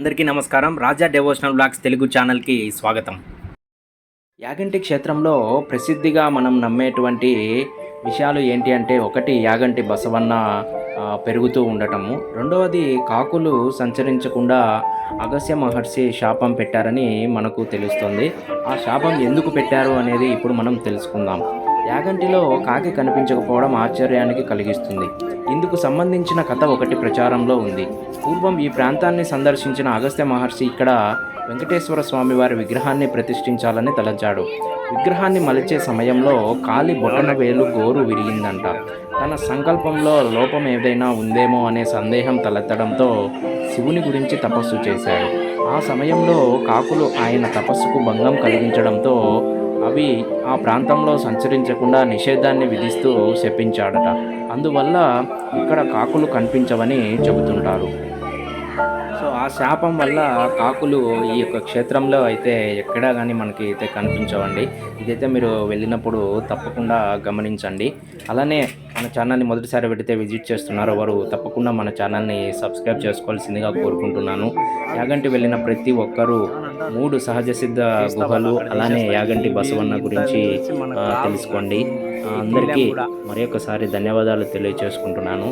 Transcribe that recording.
అందరికీ నమస్కారం. రాజా devotional blogs Telugu ఛానల్కి స్వాగతం. యాగంటి క్షేత్రంలో ప్రసిద్ధిగా మనం నమ్మేటువంటి విషయాలు ఏంటి అంటే, ఒకటి యాగంటి బసవన్న పెరుగుతూ ఉండటము, రెండవది కాకులు సంచరించకుండా అగస్త్య మహర్షి శాపం పెట్టారని మనకు తెలుస్తుంది. ఆ శాపం ఎందుకు పెట్టారు అనేది ఇప్పుడు మనం తెలుసుకుందాం. యాగంటిలో కాకి కనిపించకపోవడం ఆశ్చర్యానికి కలిగిస్తుంది. ఇందుకు సంబంధించిన కథ ఒకటి ప్రచారంలో ఉంది. పూర్వం ఈ ప్రాంతాన్ని సందర్శించిన అగస్త్య మహర్షి ఇక్కడ వెంకటేశ్వర స్వామి వారి విగ్రహాన్ని ప్రతిష్ఠించాలని తలచాడు. విగ్రహాన్ని మలిచే సమయంలో కాలి బొటన వేలు గోరు విరిగిందంట. తన సంకల్పంలో లోపం ఏదైనా ఉందేమో అనే సందేహం తలెత్తడంతో శివుని గురించి తపస్సు చేశాడు. ఆ సమయంలో కాకులు ఆయన తపస్సుకు భంగం కలిగించడంతో అవి ఆ ప్రాంతంలో సంచరించకుండా నిషేధాన్ని విధిస్తూ శపించాడట. అందువల్ల ఇక్కడ కాకులు కనిపించవని చెబుతుంటారు. సో ఆ శాపం వల్ల కాకులు ఈ యొక్క క్షేత్రంలో అయితే ఎక్కడా కానీ మనకి అయితే కనిపించవండి. ఇదైతే మీరు వెళ్ళినప్పుడు తప్పకుండా గమనించండి. అలానే మన ఛానల్ని మొదటిసారి పెడితే విజిట్ చేస్తున్నారో వారు తప్పకుండా మన ఛానల్ని సబ్స్క్రైబ్ చేసుకోవాల్సిందిగా కోరుకుంటున్నాను. యాగంటి వెళ్ళిన ప్రతి ఒక్కరూ 3 సహజ సిద్ధ గుహలు, అలానే యాగంటి బసవన్న గురించి తెలుసుకోండి. అందరికీ మరొకసారి ధన్యవాదాలు తెలియజేసుకుంటున్నాను.